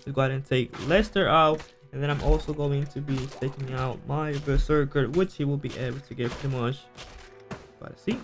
Let's go ahead and take Lester out, and then I'm also going to be taking out my Berserker, which he will be able to get pretty much. But see,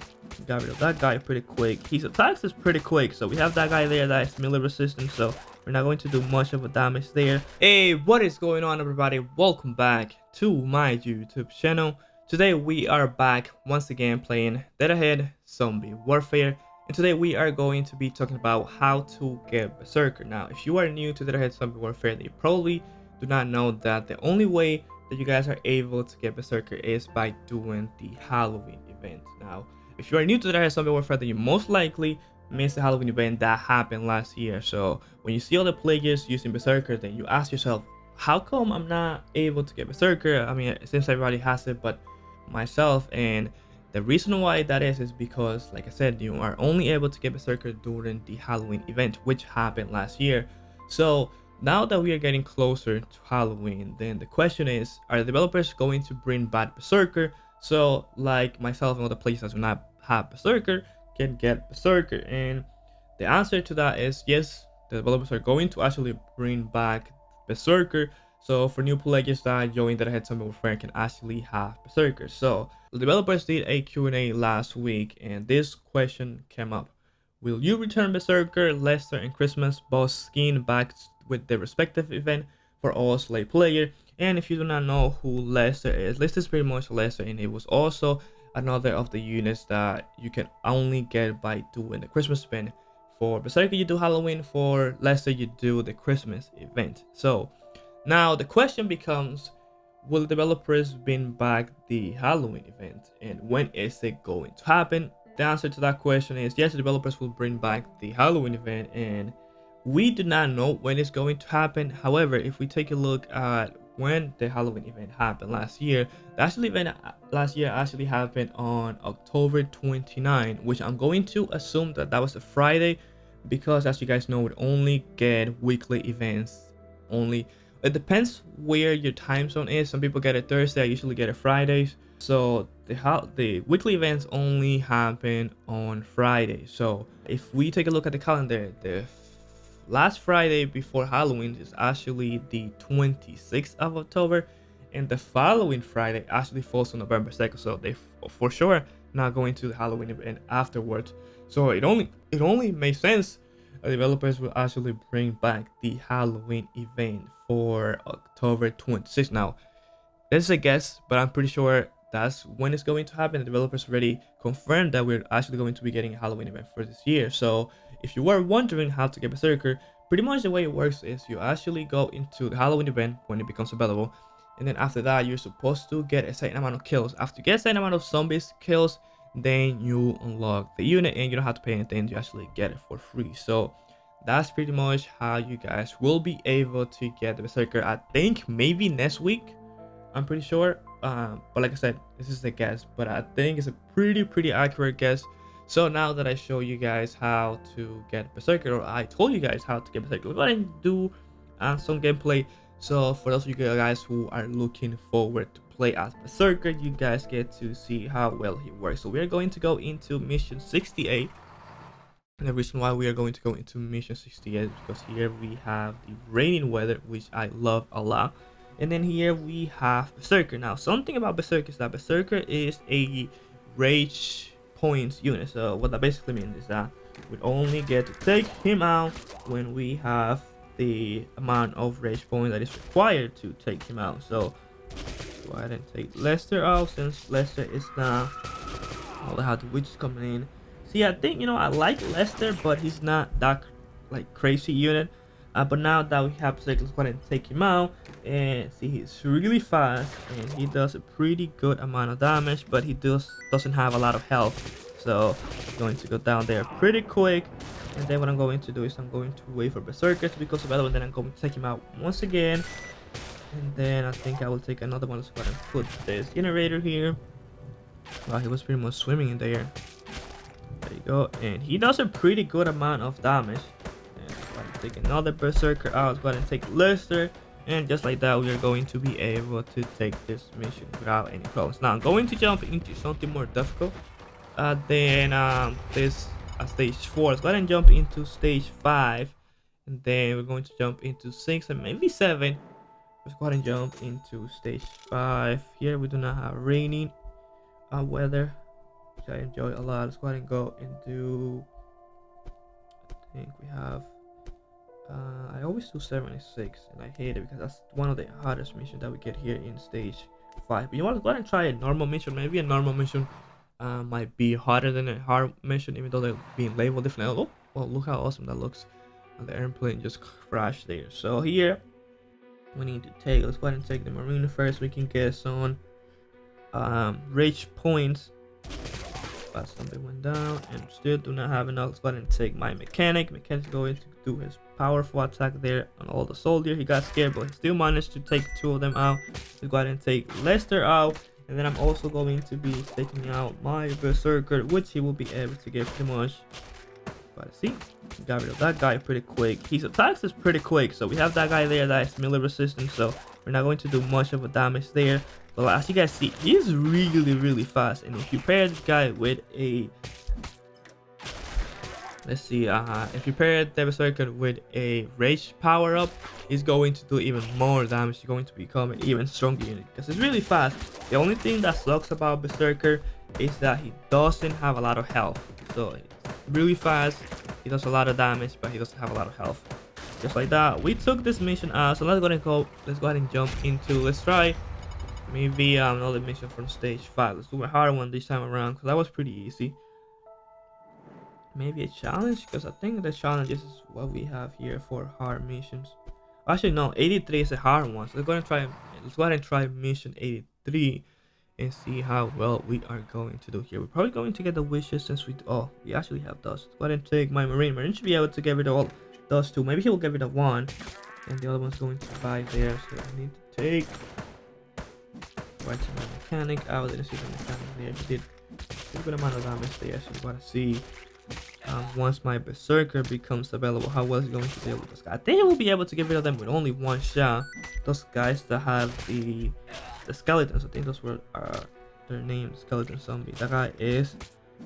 got rid of that guy pretty quick. His attacks is pretty quick, so we have that guy there that is melee resistant, so we're not going to do much of a damage there. Hey, what is going on, everybody? Welcome back to my YouTube channel. Today we are back once again playing Dead Ahead Zombie Warfare, and today we are going to be talking about how to get Berserker. Now, if you are new to Dead Ahead Zombie Warfare, then you probably do not know that the only way that you guys are able to get Berserker is by doing the Halloween event. Now, if you are new to Dead Ahead Zombie Warfare, then you most likely missed the Halloween event that happened last year. So when you see all the players using Berserker, then you ask yourself, how come I'm not able to get Berserker? I mean, it seems everybody has it, but myself. And the reason why that is because, like I said, you are only able to get Berserker during the Halloween event, which happened last year. So now that we are getting closer to Halloween, then the question is, are the developers going to bring back Berserker? So like myself and other players that do not have Berserker can get Berserker? And the answer to that is yes, the developers are going to actually bring back Berserker. So for new players that joined Dead Ahead Zombie Warfare can actually have Berserker. So the developers did a Q&A last week, and this question came up. Will you return Berserker, Lester, and Christmas both skin back with their respective event for all slave player? And if you do not know who Lester is pretty much Lester, and it was also another of the units that you can only get by doing the Christmas event. For Berserker you do Halloween, for Lester you do the Christmas event. So now the question becomes, will the developers bring back the Halloween event, and when is it going to happen? The answer to that question is yes, the developers will bring back the Halloween event, and we do not know when it's going to happen. However, if we take a look at when the Halloween event happened last year, the actual event last year actually happened on October 29, which I'm going to assume that that was a Friday, because as you guys know, we only get weekly events only. It depends where your time zone is. Some people get it Thursday, I usually get it Fridays. So the weekly events only happen on Friday. So if we take a look at the calendar, the last Friday before Halloween is actually the 26th of October, and the following Friday actually falls on November 2nd. So they for sure not going to the Halloween event afterwards. So it only makes sense developers will actually bring back the Halloween event for October 26th. Now, this is a guess, but I'm pretty sure that's when it's going to happen. The developers already confirmed that we're actually going to be getting a Halloween event for this year. So if you were wondering how to get Berserker, pretty much the way it works is you actually go into the Halloween event when it becomes available, and then after that you're supposed to get a certain amount of kills. After you get a certain amount of zombies kills, then you unlock the unit, and you don't have to pay anything, you actually get it for free. So that's pretty much how you guys will be able to get the Berserker. I think maybe next week, I'm pretty sure, but like I said, this is a guess, but I think it's a pretty accurate guess. So now that I show you guys how to get Berserker, or I told you guys how to get Berserker, we're going to do some gameplay. So for those of you guys who are looking forward to play as Berserker, you guys get to see how well he works. So we're going to go into mission 68. And the reason why we are going to go into mission 68 is because here we have the raining weather, which I love a lot. And then here we have Berserker. Now, something about Berserker is that Berserker is a rage points unit. So what that basically means is that we only get to take him out when we have the amount of rage points that is required to take him out. So go ahead and take Lester out, since Lester is now all the how the witches coming in. See, I think, I like Lester, but he's not that like crazy unit. But now that we have Berserker, let's go ahead and take him out. And see, he's really fast, and he does a pretty good amount of damage, but he doesn't have a lot of health. So I'm going to go down there pretty quick. And then what I'm going to do is I'm going to wait for Berserker to become available, and then I'm going to take him out once again. And then I think I will take another one. Let's go ahead and put this generator here. Wow, he was pretty much swimming in there. There you go, and he does a pretty good amount of damage. And let's go ahead and take another Berserker out. Let's go ahead and take Lester, and just like that, we are going to be able to take this mission without any problems. Now I'm going to jump into something more difficult than this stage 4. Let's go ahead and jump into stage 5, and then we're going to jump into 6 and maybe 7. Let's go ahead and jump into stage 5. Here we do not have raining weather, which I enjoy a lot. Let's go ahead and go and do, I think we have, I always do 76, and I hate it because that's one of the hardest missions that we get here in stage 5. But you want to go ahead and try a normal mission. Maybe a normal mission might be harder than a hard mission, even though they're being labeled differently. Oh, well, look how awesome that looks. And the airplane just crashed there. So here we need to take, let's go ahead and take the marine first. We can get some rage points. But something went down and still do not have enough. Let's go ahead and take my mechanic. Mechanic's going to do his powerful attack there on all the soldiers. He got scared, but he still managed to take 2 of them out. Let's go ahead and take Lester out. And then I'm also going to be taking out my Berserker, which he will be able to get pretty much. But see, got rid of that guy pretty quick. His attacks is pretty quick. So we have that guy there that is melee resistant. So we're not going to do much of a damage there. But as you guys see, he's really fast. And if you pair this guy with a, let's see, if you pair the Berserker with a rage power up, he's going to do even more damage. He's going to become an even stronger unit because it's really fast. The only thing that sucks about Berserker is that he doesn't have a lot of health. So it's really fast, he does a lot of damage, but he doesn't have a lot of health. Just like that, we took this mission out. So let's go ahead and jump into, let's try maybe another mission from stage 5. Let's do a harder one this time around because that was pretty easy. Maybe a challenge, because I think the challenges is what we have here for hard missions. Actually no, 83 is a hard one. So let's go ahead and try mission 83 and see how well we are going to do here. We're probably going to get the wishes since we actually have dust. Let's go ahead and take my marine should be able to get rid of all dust too. Maybe he will get rid of 1 and the other one's going to buy there. So I need to take my mechanic out. Didn't see the mechanic there. He did a good amount of damage there. So we gotta see once my Berserker becomes available, how well he's going to deal with this guy. I think he will be able to get rid of them with only 1 shot. Those guys that have the skeletons, I think those were their names, skeleton zombie. That guy is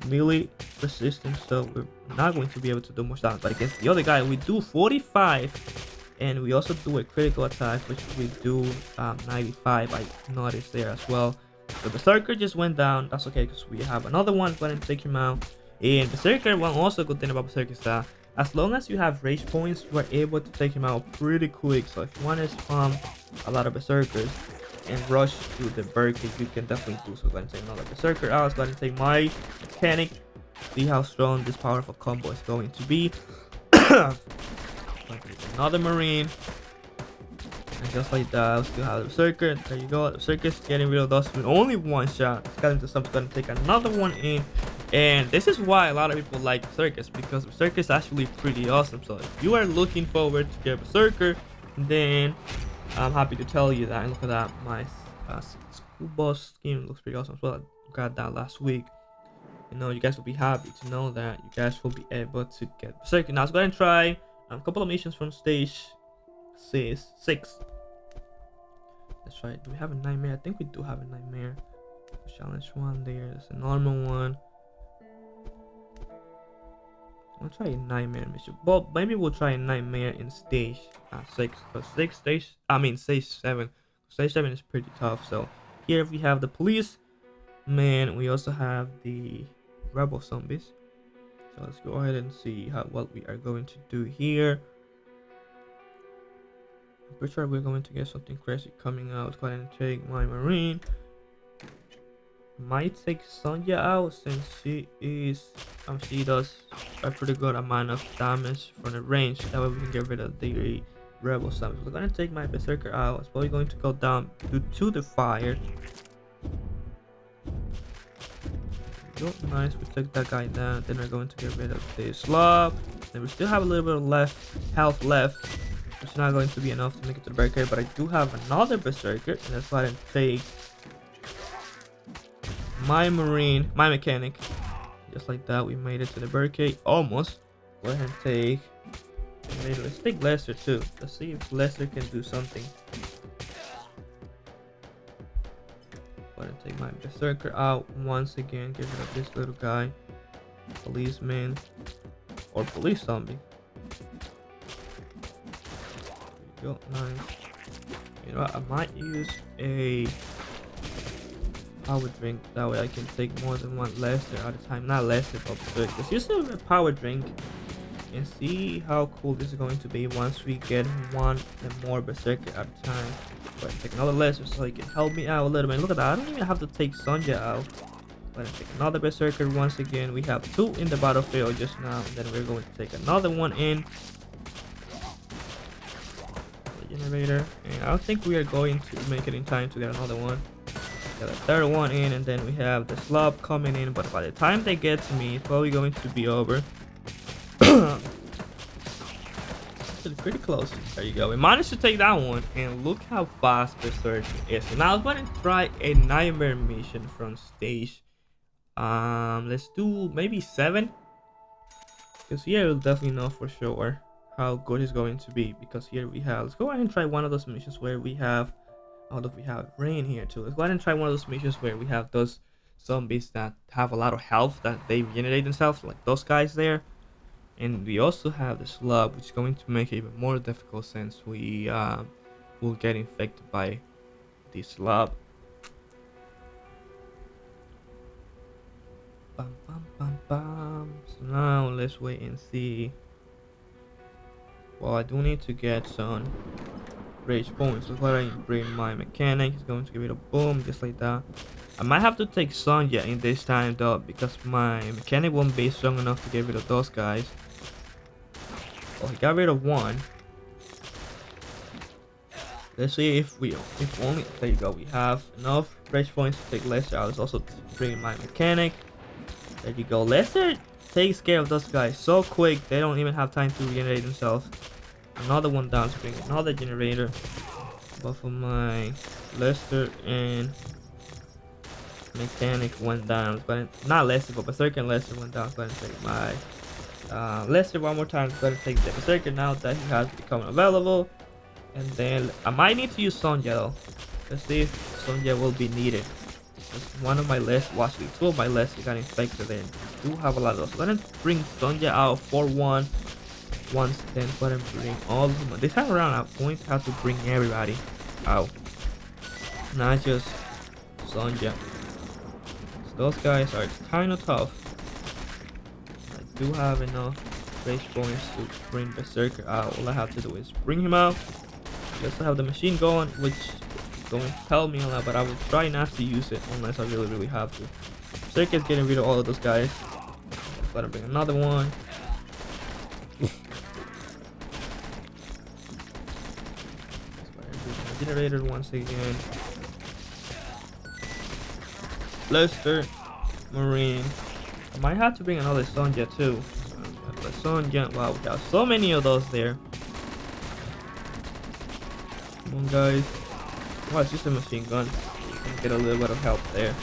melee resistant, so we're not going to be able to do much damage. But against the other guy, we do 45. And we also do a critical attack, which we do 95. I noticed there as well. The Berserker just went down. That's okay because we have another one. Go ahead and take him out. And Berserker, one also good thing about Berserker is that as long as you have rage points, you are able to take him out pretty quick. So if you want to spam a lot of Berserkers and rush to the Berserker, you can definitely do so. Go ahead and take another Berserker out. Let's go ahead and take my mechanic. See how strong this powerful combo is going to be. Another marine, and just like that, I'll still have the Berserker. There you go, the Berserker's getting rid of dust with only 1 shot. Skeleton Stump's gonna take another one in, and this is why a lot of people like Berserkers, because Berserker is actually pretty awesome. So if you are looking forward to get Berserker, then I'm happy to tell you that. And look at that, my school boss scheme looks pretty awesome as well. I got that last week. You know, you guys will be happy to know that you guys will be able to get Berserker. Now let's go ahead and try a couple of missions from stage 6. Let's try it. Do we have a nightmare? I think we do have a nightmare. Challenge 1 there. There's a normal one. I'll try a nightmare mission. Well, maybe we'll try a nightmare in stage 6. But stage 7. Stage 7 is pretty tough. So here we have the police man. We also have the rebel zombies. So let's go ahead and see what we are going to do here. I'm pretty sure we're going to get something crazy coming out. Let's go ahead and take my marine. Might take Sonja out since she does a pretty good amount of damage from the range. That way we can get rid of the rebel zombies. We're going to take my Berserker out. It's probably going to go down to the fire. Nice, we took that guy down. Then we're going to get rid of this slob. Then we still have a little bit of health left. It's not going to be enough to make it to the Berserker, but I do have another Berserker. And let's go ahead and take my mechanic. Just like that, we made it to the Berserker. Almost. Go ahead and take. Let's take Lester too. Let's see if Lester can do something. Go ahead and take my Berserker out once again. Get rid of this little guy. Policeman. Or police zombie. go. Nice. You know what? I might use a power drink. That way I can take more than one Lester at a time. Not Lester, but just use a power drink and see how cool this is going to be once we get one and more Berserker at a time. But take another Lester so he can help me out a little bit. Look at that. I don't even have to take Sonja out. But take another Berserker once again. We have 2 in the battlefield just now. And then we're going to take another one in. The generator. And I don't think we are going to make it in time to get another one. Got a 3rd one in, and then we have the slab coming in, but by the time they get to me, it's probably going to be over. Actually, pretty close. There you go. We managed to take that one, and look how fast Berserker is. So now I'm going to try a nightmare mission from stage. Let's do maybe 7, because here we'll definitely know for sure how good it's going to be. Because here we have. Let's go ahead and try one of those missions where we have. Oh look, we have rain here too. Let's go ahead and try one of those missions where we have those zombies that have a lot of health that they regenerate themselves, like those guys there. And we also have the slug, which is going to make it even more difficult since we will get infected by the slug. Bum, bum, bum, bum. So now let's wait and see. Well, I do need to get some rage points. So what I bring my mechanic is going to give it a boom just like that. I might have to take Sonja in this time though, because my mechanic won't be strong enough to get rid of those guys. Oh, he got rid of one. Let's see if only, there you go, we have enough rage points to take Lester out. Let's also bring my mechanic. There you go. Lester takes care of those guys so quick, they don't even have time to regenerate themselves. Another one down to bring another generator. Both of my Lester and mechanic went down. But not Lester, but Berserker and Lester went down. Go ahead and take my Lester one more time. Go ahead and take the Berserker now that he has become available. And then I might need to use Sonja though. Let's see if Sonja will be needed. One of my Lester, well, actually 2 of my Lester got infected and I do have a lot of those. So I'm gonna bring Sonja out for one. Once then go ahead and bring all of them. This time around I'm going to have to bring everybody out, not just Sonja. So those guys are kind of tough. I do have enough base points to bring Berserker out. All I have to do is bring him out. I also have the machine gun, which is going to help me a lot, but I will try not to use it unless I really have to. Berserker is getting rid of all of those guys. Let him bring another one. Generator once again. Lester, Marine. I might have to bring another Sonja too. Sonja, wow, we have so many of those there. Come on, guys. Wow, it's just a machine gun. We can get a little bit of help there.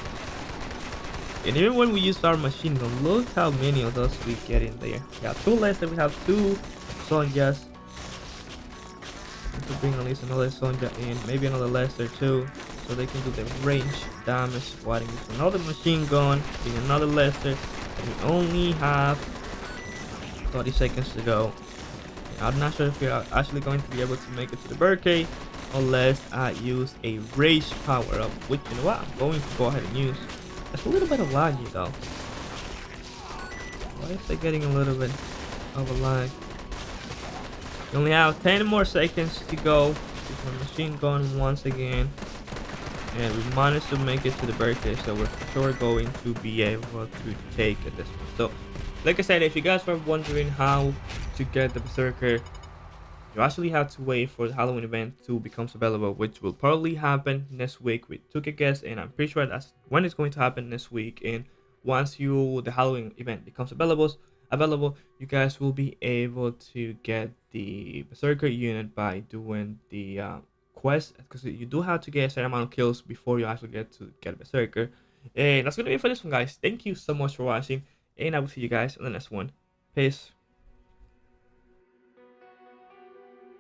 And even when we use our machine gun, look how many of those we get in there. We have 2 Lester, we have 2 Sonjas. To bring at least another Sonja in, maybe another Lester too, so they can do the range damage. While use another machine gun, bring another Lester, and we only have 30 seconds to go. And I'm not sure if we're actually going to be able to make it to the birthday unless I use a rage power up, which, you know what, I'm going to go ahead and use. That's a little bit of laggy though. Why is it getting a little bit of a lag? We only have 10 more seconds to go with my machine gun once again. And we managed to make it to the birthday, so we're for sure going to be able to take it this one. So, like I said, if you guys were wondering how to get the Berserker, you actually have to wait for the Halloween event to become available, which will probably happen next week. We took a guess, and I'm pretty sure that's when it's going to happen next week. And once the Halloween event becomes available, you guys will be able to get the Berserker unit by doing the quest, because you do have to get a certain amount of kills before you actually get Berserker. And that's gonna be it for this one, guys. Thank you so much for watching, and I will see you guys in the next one. Peace.